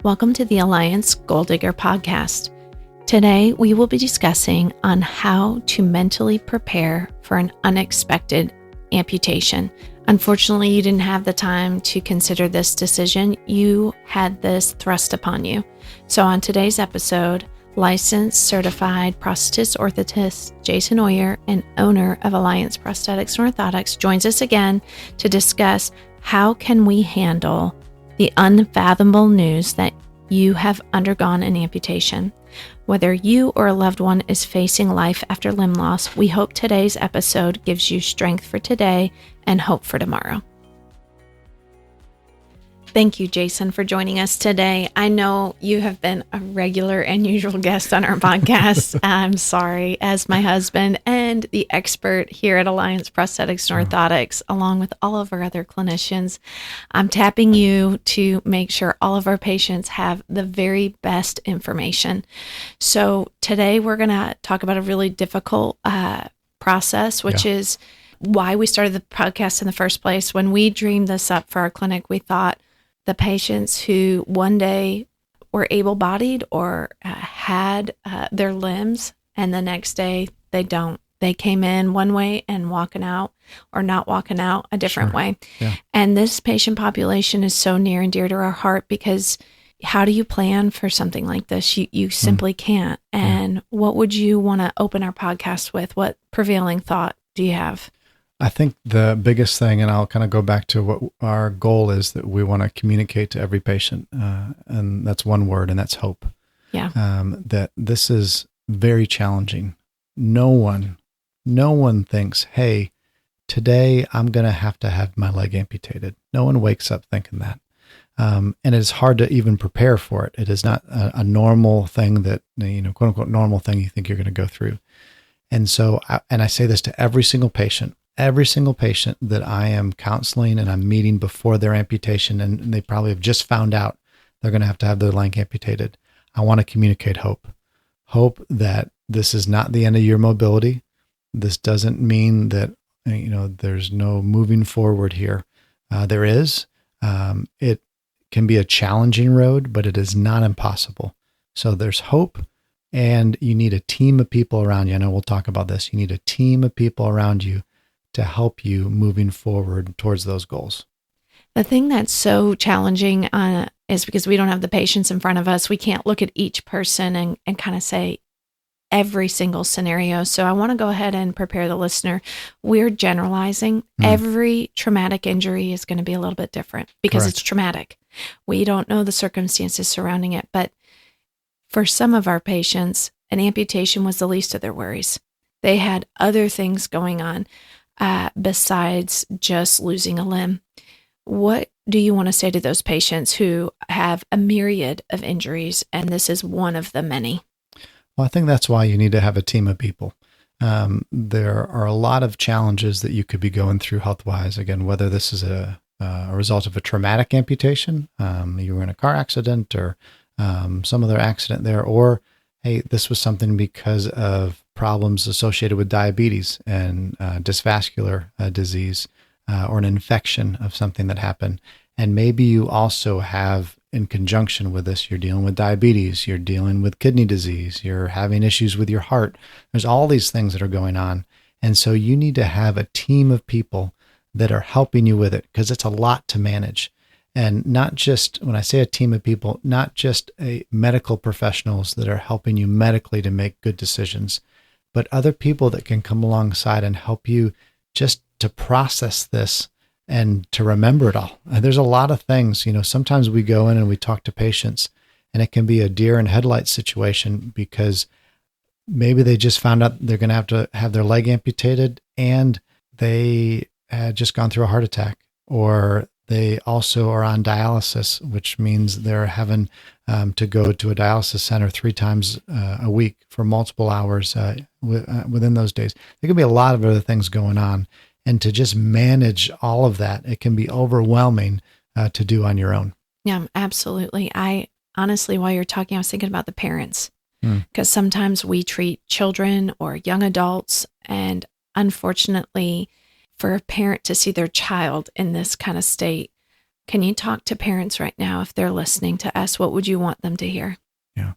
Welcome to the Alliance Goal Digger podcast. Today, we will be discussing on how to mentally prepare for an unexpected amputation. Unfortunately, you didn't have the time to consider this decision. You had this thrust upon you. So on today's episode, licensed certified prosthetist orthotist Jason Auyer, and owner of Alliance Prosthetics and Orthotics, joins us again to discuss how can we handle the unfathomable news that you have undergone an amputation. Whether you or a loved one is facing life after limb loss, we hope today's episode gives you strength for today and hope for tomorrow. Thank you, Jason, for joining us today. I know you have been a regular and usual guest on our podcast. I'm sorry, as my husband and the expert here at Alliance Prosthetics and Orthotics, along with all of our other clinicians, I'm tapping you to make sure all of our patients have the very best information. So today we're going to talk about a really difficult process, which is why we started the podcast in the first place. When we dreamed this up for our clinic, we thought, the patients who one day were able-bodied or had their limbs, and the next day they don't. They came in one way and walking out or not walking out a different way. Yeah. And this patient population is so near and dear to our heart because how do you plan for something like this? You simply can't. And what would you want to open our podcast with? What prevailing thought do you have? I think the biggest thing, and I'll kind of go back to what our goal is, that we want to communicate to every patient, and that's one word, and that's hope. Yeah. That this is very challenging. No one thinks, hey, today I'm going to have my leg amputated. No one wakes up thinking that. And it's hard to even prepare for it. It is not a normal thing that, quote unquote, normal thing you think you're going to go through. And so, I say this to every single patient that I am counseling and I'm meeting before their amputation, and they probably have just found out they're going to have their leg amputated. I want to communicate hope that this is not the end of your mobility. This doesn't mean that, there's no moving forward here. There is. It can be a challenging road, but it is not impossible. So there's hope, and you need a team of people around you. I know we'll talk about this. You need a team of people around you to help you moving forward towards those goals. The thing that's so challenging is because we don't have the patients in front of us. We can't look at each person and kind of say every single scenario. So I want to go ahead and prepare the listener. We're generalizing. Every traumatic injury is going to be a little bit different because Correct. It's traumatic. We don't know the circumstances surrounding it. But for some of our patients, an amputation was the least of their worries. They had other things going on. Besides just losing a limb. What do you want to say to those patients who have a myriad of injuries, and this is one of the many? Well, I think that's why you need to have a team of people. There are a lot of challenges that you could be going through health-wise. Again, whether this is a result of a traumatic amputation, you were in a car accident or some other accident there, or hey, this was something because of problems associated with diabetes and dysvascular disease or an infection of something that happened. And maybe you also have, in conjunction with this, you're dealing with diabetes, you're dealing with kidney disease, you're having issues with your heart. There's all these things that are going on. And so you need to have a team of people that are helping you with it because it's a lot to manage. And not just, when I say a team of people, not just medical professionals that are helping you medically to make good decisions, but other people that can come alongside and help you just to process this and to remember it all. And there's a lot of things, sometimes we go in and we talk to patients and it can be a deer in headlights situation because maybe they just found out they're going to have their leg amputated and they had just gone through a heart attack, or they also are on dialysis, which means they're having to go to a dialysis center 3 times a week for multiple hours within those days. There can be a lot of other things going on. And to just manage all of that, it can be overwhelming to do on your own. Yeah, absolutely. I honestly, while you're talking, I was thinking about the parents. Because sometimes we treat children or young adults, and unfortunately, for a parent to see their child in this kind of state, Can you talk to parents right now if they're listening to us? What would you want them to hear? Yeah.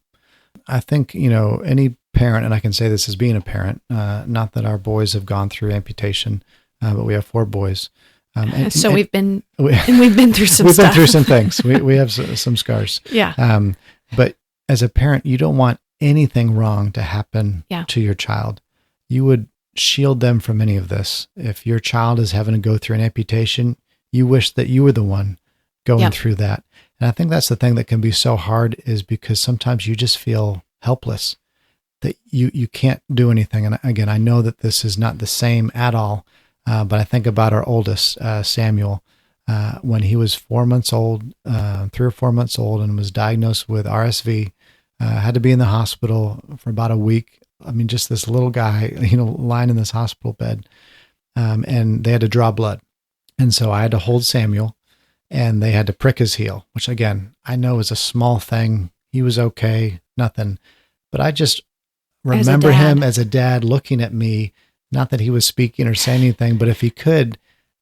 I think, any parent, and I can say this as being a parent, not that our boys have gone through amputation, but we have 4 boys. We've been through some we've stuff. been through some things. We have some scars. Yeah. But as a parent, you don't want anything wrong to happen to your child. You would shield them from any of this. If your child is having to go through an amputation, you wish that you were the one going through that. And I think that's the thing that can be so hard, is because sometimes you just feel helpless, that you can't do anything. And again, I know that this is not the same at all, but I think about our oldest, Samuel, when he was 4 months old, 3 or 4 months old, and was diagnosed with RSV, had to be in the hospital for about a week. I mean, just this little guy, lying in this hospital bed, and they had to draw blood. And so I had to hold Samuel, and they had to prick his heel, which again, I know is a small thing. He was okay, nothing. But I just remember him as a dad looking at me, not that he was speaking or saying anything, but if he could,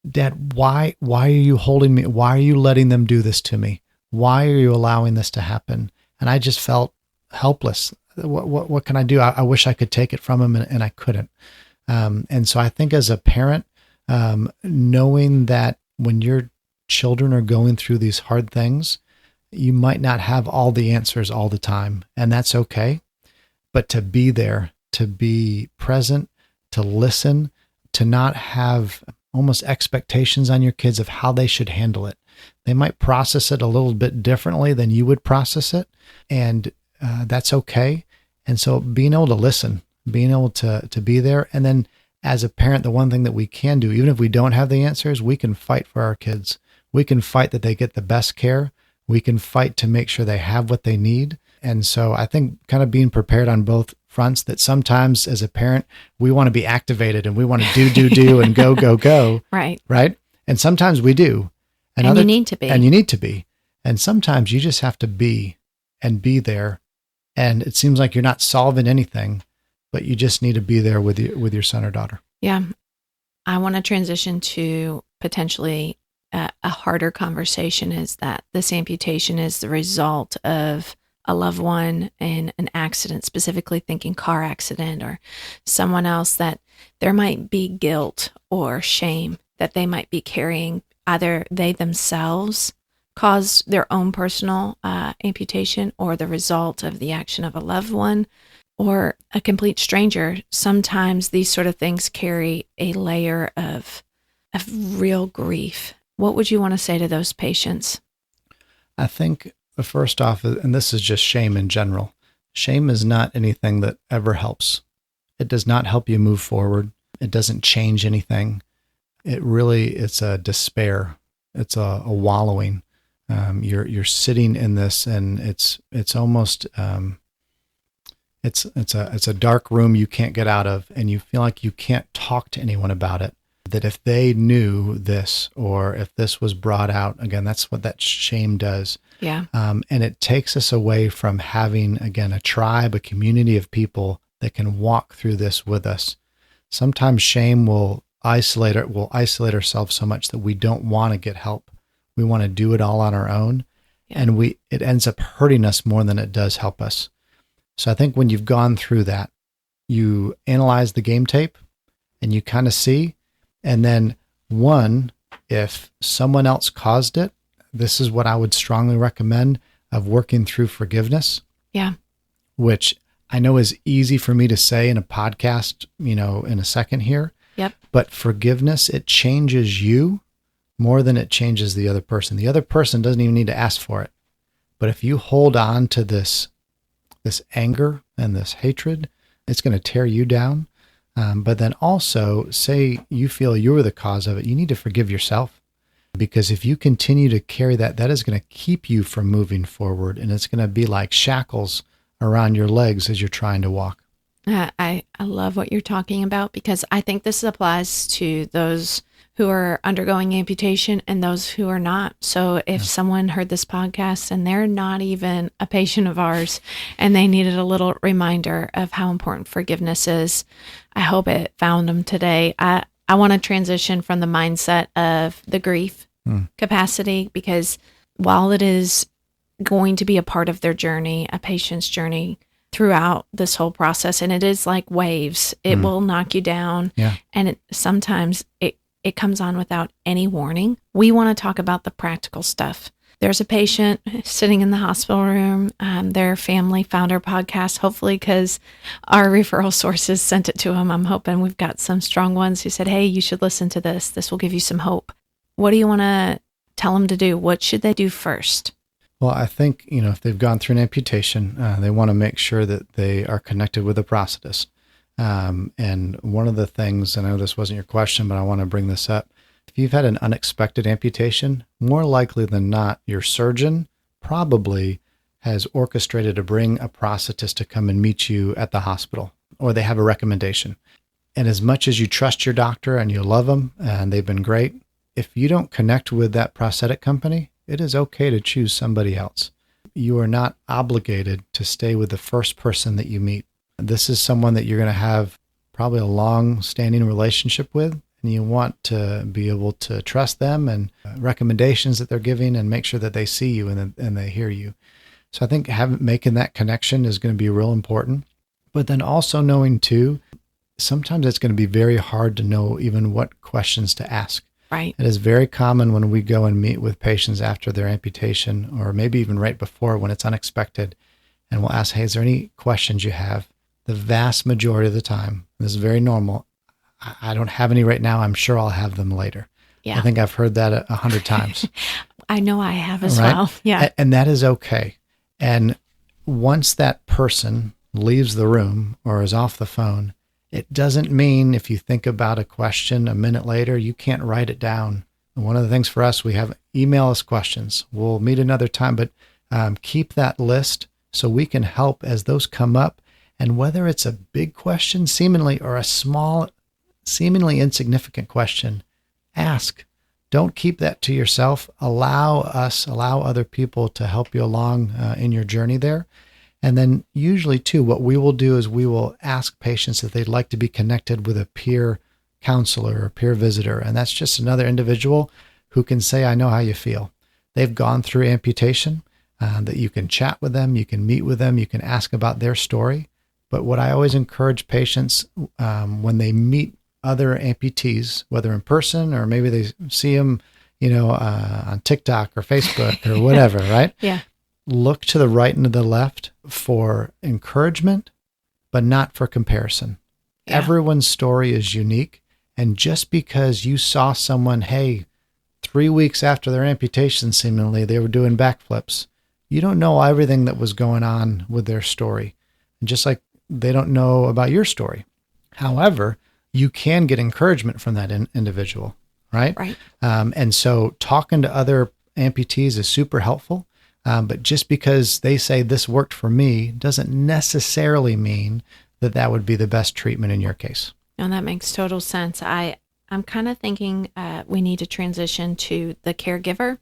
Dad, why are you holding me? Why are you letting them do this to me? Why are you allowing this to happen? And I just felt helpless. What can I do? I wish I could take it from him, and I couldn't. And so I think as a parent, knowing that when your children are going through these hard things, you might not have all the answers all the time, and that's okay. But to be there, to be present, to listen, to not have almost expectations on your kids of how they should handle it. They might process it a little bit differently than you would process it, and that's okay. And so being able to listen, being able to be there, and then as a parent, the one thing that we can do, even if we don't have the answers, we can fight for our kids. We can fight that they get the best care. We can fight to make sure they have what they need. And so I think kind of being prepared on both fronts, that sometimes as a parent, we want to be activated and we want to do and go. Right. Right. And sometimes we do. And you need to be. And you need to be. And sometimes you just have to be there. And it seems like you're not solving anything, but you just need to be there with your son or daughter. Yeah. I want to transition to potentially a harder conversation, is that this amputation is the result of a loved one in an accident, specifically thinking car accident or someone else, that there might be guilt or shame that they might be carrying. Either they themselves caused their own personal amputation, or the result of the action of a loved one or a complete stranger. Sometimes these sort of things carry a layer of real grief. What would you want to say to those patients? I think first off, and this is just shame in general, shame is not anything that ever helps. It does not help you move forward. It doesn't change anything. It's a despair. It's a wallowing. You're sitting in this, and it's almost it's a dark room you can't get out of, and you feel like you can't talk to anyone about it. That if they knew this, or if this was brought out, again, that's what that shame does. Yeah. And it takes us away from having, again, a tribe, a community of people that can walk through this with us. Sometimes shame will isolate ourselves so much that we don't want to get help. We want to do it all on our own. Yeah. And it ends up hurting us more than it does help us. So I think when you've gone through that, you analyze the game tape and you kind of see, and then if someone else caused it, this is what I would strongly recommend, of working through forgiveness. Yeah. Which I know is easy for me to say in a podcast, in a second here. Yep. But forgiveness, it changes you more than it changes the other person. The other person doesn't even need to ask for it. But if you hold on to this anger and this hatred, it's going to tear you down. But then also, say you feel you were the cause of it, you need to forgive yourself. Because if you continue to carry that is going to keep you from moving forward. And it's going to be like shackles around your legs as you're trying to walk. I love what you're talking about, because I think this applies to those who are undergoing amputation and those who are not. So if someone heard this podcast and they're not even a patient of ours and they needed a little reminder of how important forgiveness is, I hope it found them today. I want to transition from the mindset of the grief capacity, because while it is going to be a part of their journey, a patient's journey throughout this whole process, and it is like waves, it will knock you down. Yeah. And sometimes it comes on without any warning. We want to talk about the practical stuff. There's a patient sitting in the hospital room. Their family found our podcast, hopefully because our referral sources sent it to them. I'm hoping we've got some strong ones who said, hey, you should listen to this. This will give you some hope. What do you want to tell them to do? What should they do first? Well, I think, if they've gone through an amputation, they want to make sure that they are connected with a prosthetist. And one of the things, and I know this wasn't your question, but I want to bring this up. If you've had an unexpected amputation, more likely than not, your surgeon probably has orchestrated to bring a prosthetist to come and meet you at the hospital, or they have a recommendation. And as much as you trust your doctor and you love them and they've been great, if you don't connect with that prosthetic company, it is okay to choose somebody else. You are not obligated to stay with the first person that you meet. This is someone that you're going to have probably a long-standing relationship with, and you want to be able to trust them and recommendations that they're giving and make sure that they see you and they hear you. So I think making that connection is going to be real important. But then also knowing too, sometimes it's going to be very hard to know even what questions to ask. Right. It is very common when we go and meet with patients after their amputation, or maybe even right before when it's unexpected, and we'll ask, hey, is there any questions you have? The vast majority of the time, this is very normal, I don't have any right now. I'm sure I'll have them later. Yeah. I think I've heard that 100 times. I know I have as well. Yeah. And that is okay. And once that person leaves the room or is off the phone, it doesn't mean if you think about a question a minute later, you can't write it down. And one of the things for us, we have email us questions. We'll meet another time, but keep that list so we can help as those come up. And whether it's a big question seemingly or a small, seemingly insignificant question, ask. Don't keep that to yourself. Allow other people to help you along in your journey there. And then usually too, what we will do is we will ask patients if they'd like to be connected with a peer counselor or peer visitor. And that's just another individual who can say, I know how you feel. They've gone through amputation, that you can chat with them, you can meet with them, you can ask about their story. But what I always encourage patients when they meet other amputees, whether in person or maybe they see them, on TikTok or Facebook or whatever, right? Yeah. Look to the right and to the left for encouragement, but not for comparison. Yeah. Everyone's story is unique. And just because you saw someone, 3 weeks after their amputation, seemingly they were doing backflips, you don't know everything that was going on with their story. And just like they don't know about your story. However, you can get encouragement from that individual, right? Right. And so talking to other amputees is super helpful. But just because they say this worked for me doesn't necessarily mean that would be the best treatment in your case. And that makes total sense. I'm kind of thinking we need to transition to the caregiver,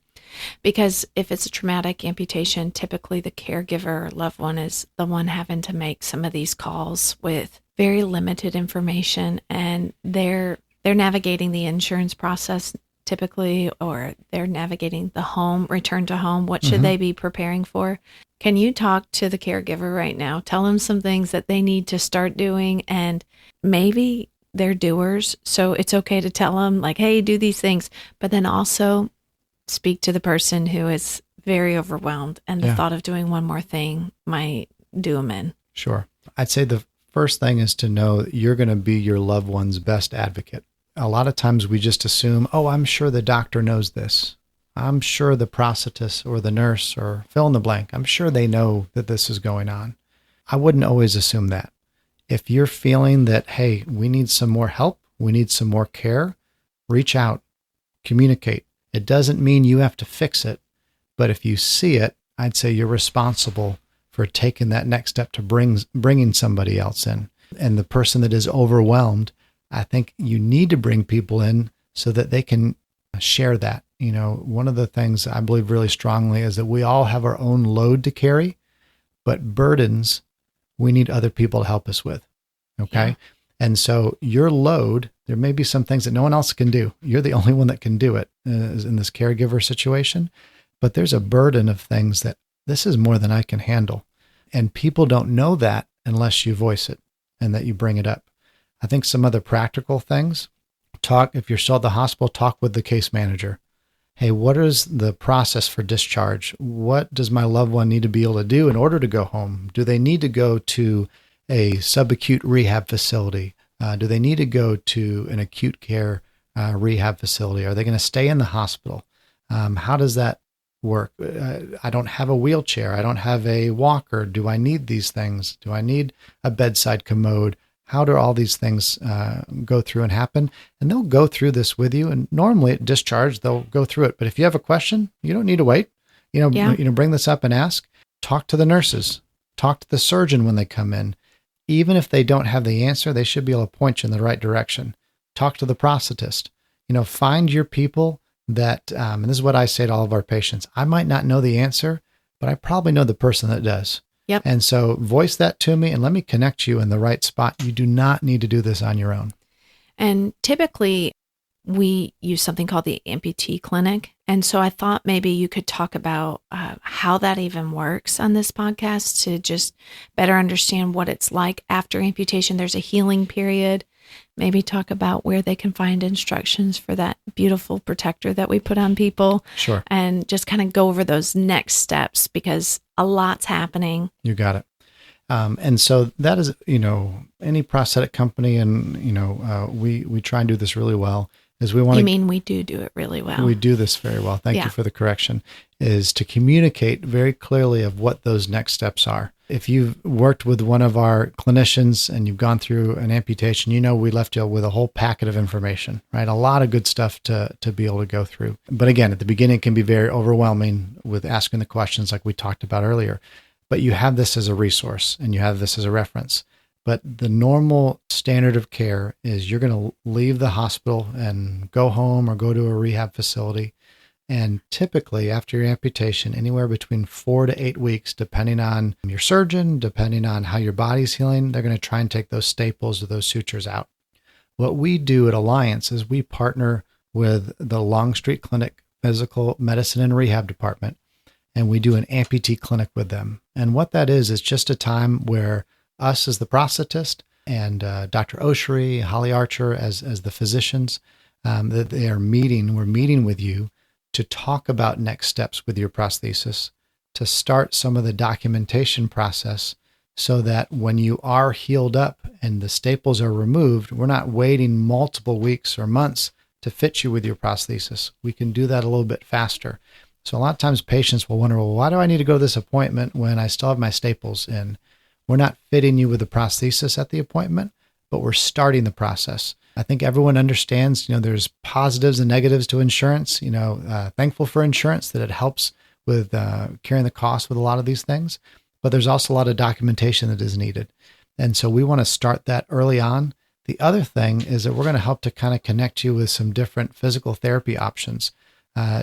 because if it's a traumatic amputation, typically the caregiver loved one is the one having to make some of these calls with very limited information, and they're navigating the insurance process typically, or they're navigating the return to home. What should they be preparing for? Can you talk to the caregiver right now? Tell them some things that they need to start doing, and maybe they're doers, so it's okay to tell them like, hey, do these things, but then also speak to the person who is very overwhelmed, and the thought of doing one more thing might do them in. Sure. I'd say the first thing is to know that you're going to be your loved one's best advocate. A lot of times we just assume, I'm sure the doctor knows this. I'm sure the prosthetist or the nurse or fill in the blank, I'm sure they know that this is going on. I wouldn't always assume that. If you're feeling that, hey, we need some more help, we need some more care, reach out, communicate. It doesn't mean you have to fix it, but if you see it, I'd say you're responsible for taking that next step to bringing somebody else in. And the person that is overwhelmed, I think you need to bring people in so that they can share that. One of the things I believe really strongly is that we all have our own load to carry, but burdens we need other people to help us with. Okay. And so your load, there may be some things that no one else can do. You're the only one that can do it in this caregiver situation. But there's a burden of things that this is more than I can handle. And people don't know that unless you voice it and that you bring it up. I think some other practical things, if you're still at the hospital, talk with the case manager. Hey, what is the process for discharge? What does my loved one need to be able to do in order to go home? Do they need to go to a subacute rehab facility? Do they need to go to an acute care rehab facility? Are they going to stay in the hospital? How does that work? I don't have a wheelchair. I don't have a walker. Do I need these things? Do I need a bedside commode? How do all these things go through and happen? And they'll go through this with you. And normally at discharge, they'll go through it. But if you have a question, you don't need to wait. Bring this up and ask. Talk to the nurses. Talk to the surgeon when they come in. Even if they don't have the answer, they should be able to point you in the right direction. Talk to the prosthetist. Find your people that, and this is what I say to all of our patients, I might not know the answer, but I probably know the person that does. Yep. And so voice that to me and let me connect you in the right spot. You do not need to do this on your own. And typically we use something called the amputee clinic. And so I thought maybe you could talk about how that even works on this podcast to just better understand what it's like after amputation. There's a healing period. Maybe talk about where they can find instructions for that beautiful protector that we put on people. Sure. And just kind of go over those next steps because a lot's happening. You got it. And so that is, any prosthetic company, and, we try and do this really well, is we want to... You mean we do it really well. We do this very well. Thank you for the correction, is to communicate very clearly of what those next steps are. If you've worked with one of our clinicians and you've gone through an amputation, we left you with a whole packet of information, right? A lot of good stuff to be able to go through. But again, at the beginning, it can be very overwhelming with asking the questions like we talked about earlier. But you have this as a resource and you have this as a reference. But the normal standard of care is you're going to leave the hospital and go home or go to a rehab facility. And typically after your amputation, anywhere between 4 to 8 weeks, depending on your surgeon, depending on how your body's healing, they're going to try and take those staples or those sutures out. What we do at Alliance is we partner with the Longstreet Clinic Physical Medicine and Rehab Department, and we do an amputee clinic with them. And what that is just a time where us as the prosthetist and Dr. Oshry, Holly Archer as the physicians, that we're meeting with you to talk about next steps with your prosthesis, to start some of the documentation process so that when you are healed up and the staples are removed, we're not waiting multiple weeks or months to fit you with your prosthesis. We can do that a little bit faster. So a lot of times patients will wonder, well, why do I need to go to this appointment when I still have my staples in? We're not fitting you with the prosthesis at the appointment, but we're starting the process. I think everyone understands, there's positives and negatives to insurance, thankful for insurance that it helps with carrying the cost with a lot of these things, but there's also a lot of documentation that is needed. And so we want to start that early on. The other thing is that we're going to help to kind of connect you with some different physical therapy options.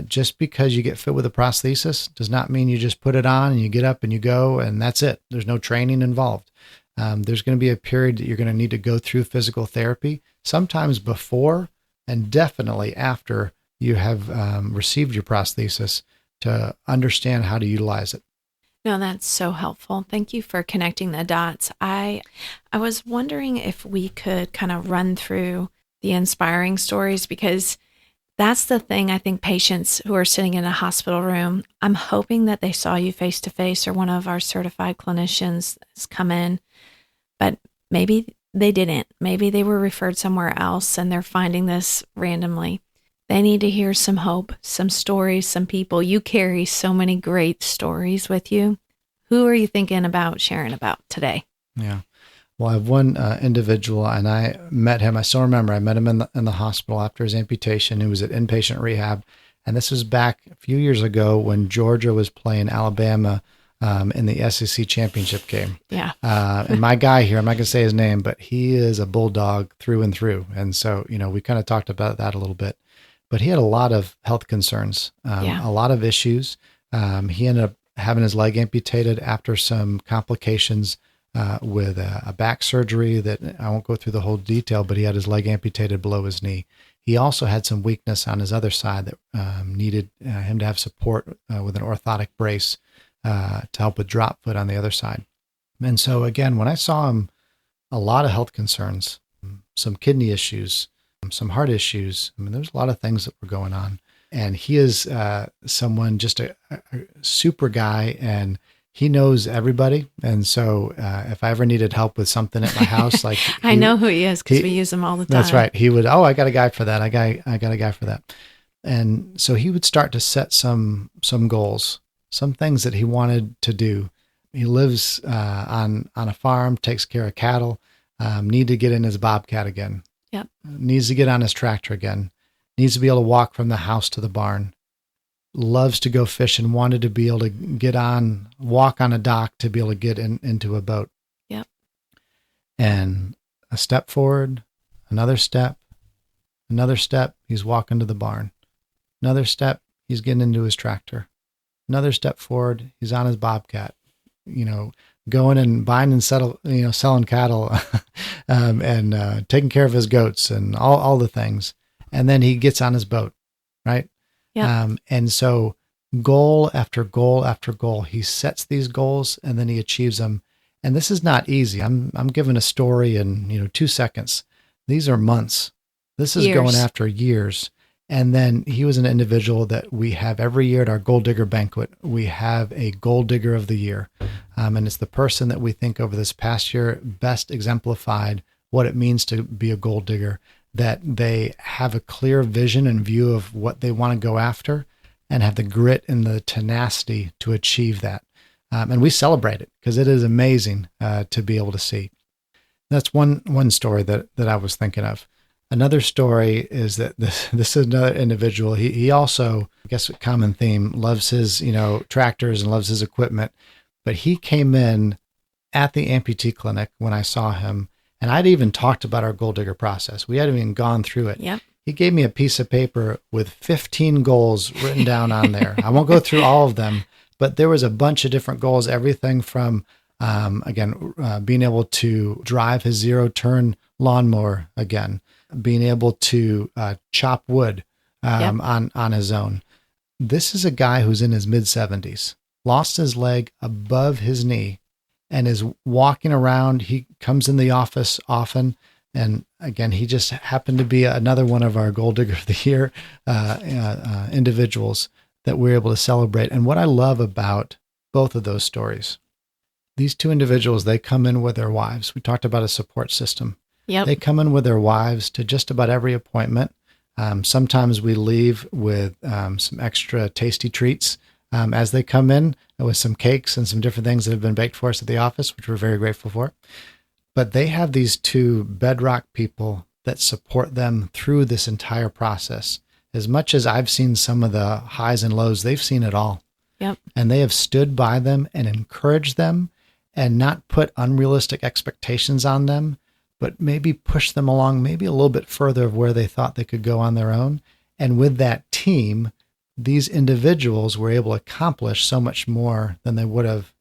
Just because you get fit with a prosthesis does not mean you just put it on and you get up and you go and that's it. There's no training involved. There's going to be a period that you're going to need to go through physical therapy, sometimes before and definitely after you have received your prosthesis to understand how to utilize it. No, that's so helpful. Thank you for connecting the dots. I was wondering if we could kind of run through the inspiring stories, because that's the thing. I think patients who are sitting in a hospital room, I'm hoping that they saw you face to face or one of our certified clinicians has come in, but maybe they didn't. Maybe they were referred somewhere else and they're finding this randomly. They need to hear some hope, some stories, some people. You carry so many great stories with you. Who are you thinking about sharing about today? Yeah. Well, I have one individual, and I met him. I still remember. I met him in the hospital after his amputation. He was at inpatient rehab, and this was back a few years ago when Georgia was playing Alabama in the SEC championship game. Yeah. And my guy here, I'm not going to say his name, but he is a bulldog through and through. And so, we kind of talked about that a little bit. But he had a lot of health concerns, a lot of issues. He ended up having his leg amputated after some complications with a back surgery that I won't go through the whole detail, but he had his leg amputated below his knee. He also had some weakness on his other side that needed him to have support with an orthotic brace to help with drop foot on the other side. And so again, when I saw him, a lot of health concerns, some kidney issues, some heart issues. I mean, there's a lot of things that were going on. And he is someone, just a super guy, and he knows everybody. And so if I ever needed help with something at my house, like I know who he is because we use him all the time. That's right. He would, I got a guy for that. I got a guy for that. And so he would start to set some goals, some things that he wanted to do. He lives on a farm, takes care of cattle, need to get in his bobcat again. Yep. Needs to get on his tractor again. Needs to be able to walk from the house to the barn. Loves to go fish and wanted to be able to walk on a dock to be able to get into a boat. Yep. And a step forward, another step, he's walking to the barn. Another step, he's getting into his tractor. Another step forward, he's on his bobcat, going and buying and selling cattle and taking care of his goats and all the things. And then he gets on his boat, right? Yeah. And so goal after goal after goal, he sets these goals and then he achieves them. And this is not easy. I'm giving a story in 2 seconds. These are months. This is going after years. And then he was an individual that we have every year at our Gold Digger banquet. We have a Gold Digger of the Year. And it's the person that we think over this past year best exemplified what it means to be a gold digger, that they have a clear vision and view of what they want to go after and have the grit and the tenacity to achieve that. And we celebrate it because it is amazing to be able to see. That's one story that I was thinking of. Another story is that this is another individual. He also, I guess a common theme, loves his, tractors and loves his equipment. But he came in at the amputee clinic when I saw him, and I'd even talked about our gold digger process. We hadn't even gone through it. Yep. He gave me a piece of paper with 15 goals written down on there. I won't go through all of them, but there was a bunch of different goals, everything from, being able to drive his zero-turn lawnmower again, being able to chop wood on his own. This is a guy who's in his mid-70s, lost his leg above his knee, and is walking around. He comes in the office often. And again, he just happened to be another one of our Gold Digger of the Year individuals that we're able to celebrate. And what I love about both of those stories, these two individuals, they come in with their wives. We talked about a support system. Yep. They come in with their wives to just about every appointment. Sometimes we leave with some extra tasty treats as they come in, with some cakes and some different things that have been baked for us at the office, which we're very grateful for. But they have these two bedrock people that support them through this entire process. As much as I've seen some of the highs and lows, they've seen it all. Yep. And they have stood by them and encouraged them and not put unrealistic expectations on them, but maybe push them along maybe a little bit further of where they thought they could go on their own. And with that team, these individuals were able to accomplish so much more than they would have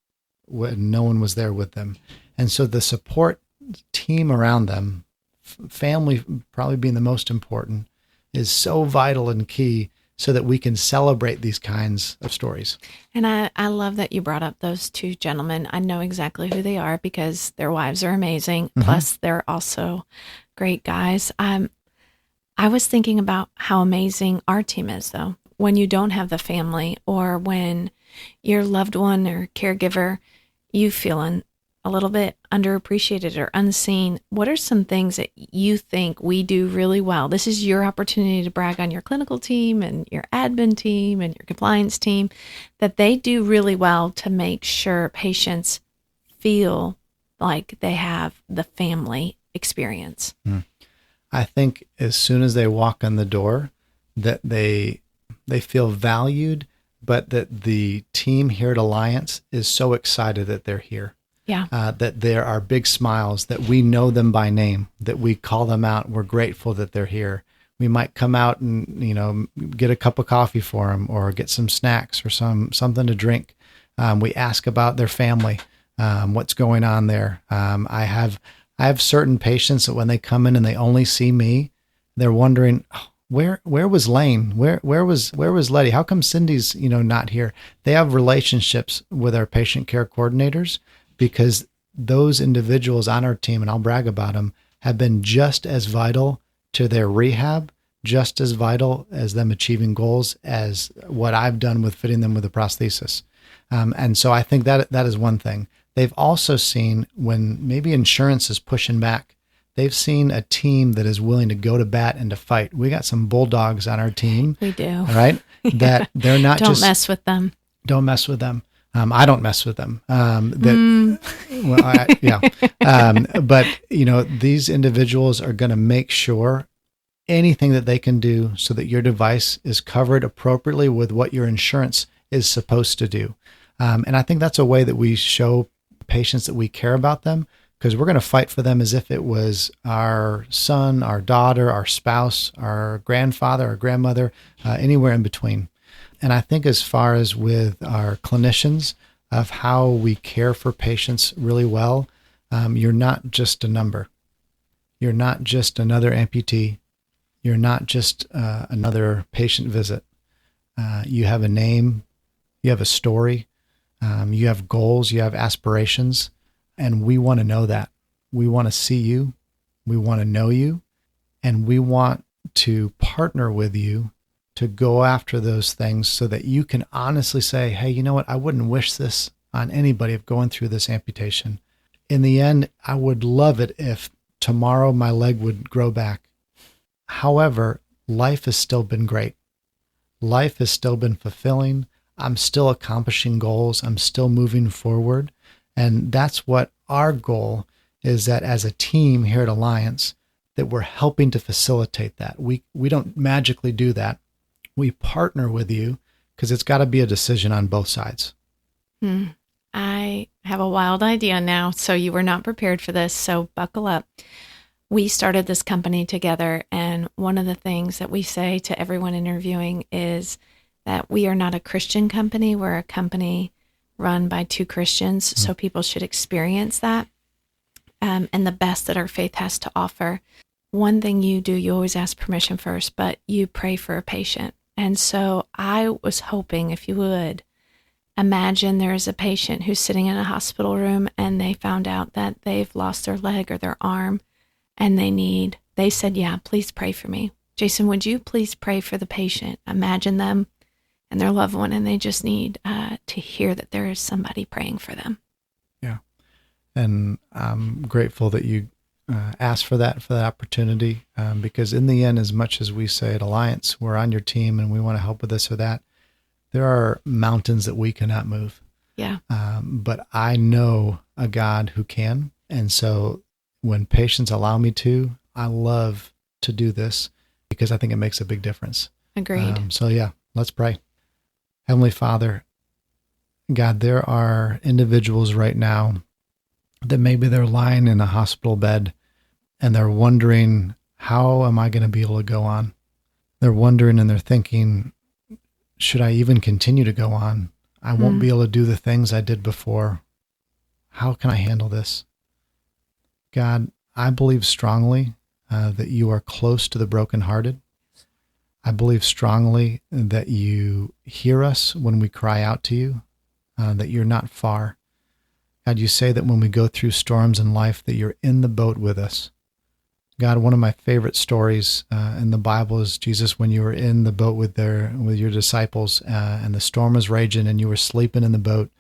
when no one was there with them. And so the support team around them, family probably being the most important, is so vital and key so that we can celebrate these kinds of stories. And I love that you brought up those two gentlemen. I know exactly who they are because their wives are amazing. Mm-hmm. Plus, they're also great guys. I was thinking about how amazing our team is, though. When you don't have the family or when your loved one or caregiver, you feeling a little bit underappreciated or unseen, what are some things that you think we do really well? This is your opportunity to brag on your clinical team and your admin team and your compliance team, that they do really well to make sure patients feel like they have the family experience. I think as soon as they walk in the door, that they feel valued, but that the team here at Alliance is so excited that they're here. Yeah. That there are big smiles, that we know them by name, that we call them out. We're grateful that they're here. We might come out and, get a cup of coffee for them or get some snacks or something to drink. We ask about their family. what's going on there. I have certain patients that when they come in and they only see me, they're wondering, "Oh, where was Lane? Where was Letty? How come Cindy's not here?" They have relationships with our patient care coordinators because those individuals on our team, and I'll brag about them, have been just as vital to their rehab, just as vital as them achieving goals as what I've done with fitting them with a prosthesis. And so I think that is one thing. They've also seen when maybe insurance is pushing back, they've seen a team that is willing to go to bat and to fight. We got some bulldogs on our team. We do. All right. That they're not Don't mess with them. Don't mess with them. I don't mess with them. But these individuals are going to make sure anything that they can do so that your device is covered appropriately with what your insurance is supposed to do. And I think that's a way that we show patients that we care about them, because we're going to fight for them as if it was our son, our daughter, our spouse, our grandfather, our grandmother, anywhere in between. And I think as far as with our clinicians of how we care for patients really well, you're not just a number. You're not just another amputee. You're not just another patient visit. You have a name. You have a story. You have goals. You have aspirations. And we want to know that. We want to see you. We want to know you. And we want to partner with you to go after those things so that you can honestly say, hey, you know what? I wouldn't wish this on anybody of going through this amputation. In the end, I would love it if tomorrow my leg would grow back. However, life has still been great. Life has still been fulfilling. I'm still accomplishing goals. I'm still moving forward. And that's what our goal is, that as a team here at Alliance, that we're helping to facilitate that. We don't magically do that. We partner with you because it's got to be a decision on both sides. I have a wild idea now. So you were not prepared for this. So buckle up. We started this company together. And one of the things that we say to everyone interviewing is that we are not a Christian company. We're a company run by two Christians. Mm-hmm. So people should experience that and the best that our faith has to offer. One thing you do, you always ask permission first, but you pray for a patient. And so I was hoping, if you would, imagine there is a patient who's sitting in a hospital room and they found out that they've lost their leg or their arm and they said, yeah, please pray for me. Jason, would you please pray for the patient? Imagine them and their loved one, and they just need to hear that there is somebody praying for them. Yeah. And I'm grateful that you asked for that opportunity, because in the end, as much as we say at Alliance, we're on your team and we want to help with this or that, there are mountains that we cannot move. Yeah. But I know a God who can. And so when patients allow me to, I love to do this because I think it makes a big difference. Agreed. So yeah, let's pray. Heavenly Father, God, there are individuals right now that maybe they're lying in a hospital bed and they're wondering, how am I going to be able to go on? They're wondering and they're thinking, should I even continue to go on? I won't be able to do the things I did before. How can I handle this? God, I believe strongly that you are close to the brokenhearted. I believe strongly that you hear us when we cry out to you, that you're not far. God, you say that when we go through storms in life, that you're in the boat with us. God, one of my favorite stories in the Bible is Jesus, when you were in the boat with your disciples, and the storm was raging, and you were sleeping in the boat,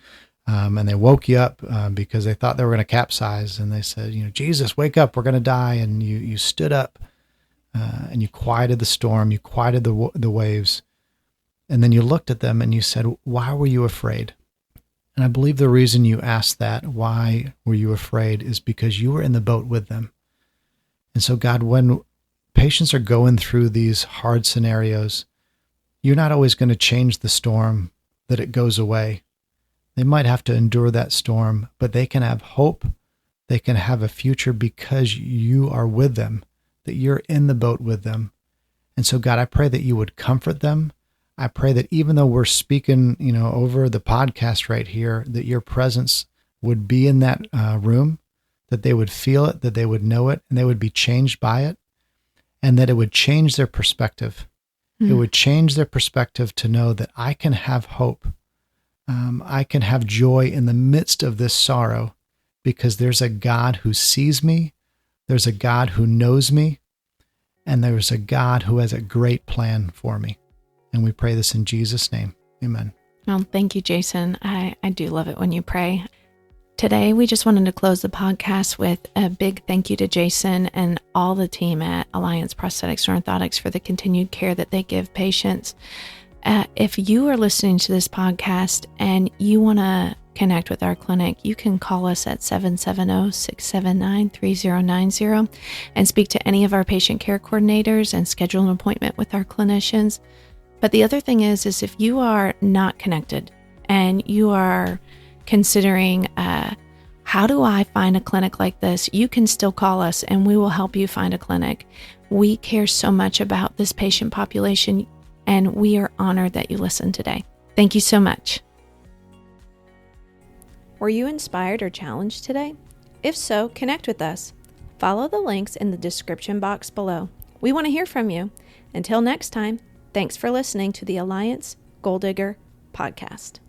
and they woke you up because they thought they were going to capsize, and they said, Jesus, wake up, we're going to die. And you stood up, and you quieted the storm, you quieted the waves, and then you looked at them and you said, why were you afraid? And I believe the reason you asked that, why were you afraid, is because you were in the boat with them. And so, God, when patients are going through these hard scenarios, you're not always going to change the storm that it goes away. They might have to endure that storm, but they can have hope. They can have a future because you are with them, that you're in the boat with them. And so, God, I pray that you would comfort them. I pray that even though we're speaking, over the podcast right here, that your presence would be in that room, that they would feel it, that they would know it, and they would be changed by it, and that it would change their perspective. It would change their perspective to know that I can have hope. I can have joy in the midst of this sorrow because there's a God who sees me, there's a God who knows me, and there's a God who has a great plan for me. And we pray this in Jesus' name. Amen. Well, thank you, Jason. I do love it when you pray. Today, we just wanted to close the podcast with a big thank you to Jason and all the team at Alliance Prosthetics and Orthotics for the continued care that they give patients. If you are listening to this podcast and you want to connect with our clinic, you can call us at 770-679-3090 and speak to any of our patient care coordinators and schedule an appointment with our clinicians. But the other thing is if you are not connected and you are considering, how do I find a clinic like this? You can still call us and we will help you find a clinic. We care so much about this patient population and we are honored that you listened today. Thank you so much. Were you inspired or challenged today? If so, connect with us. Follow the links in the description box below. We want to hear from you. Until next time, thanks for listening to the Alliance Goal Digger podcast.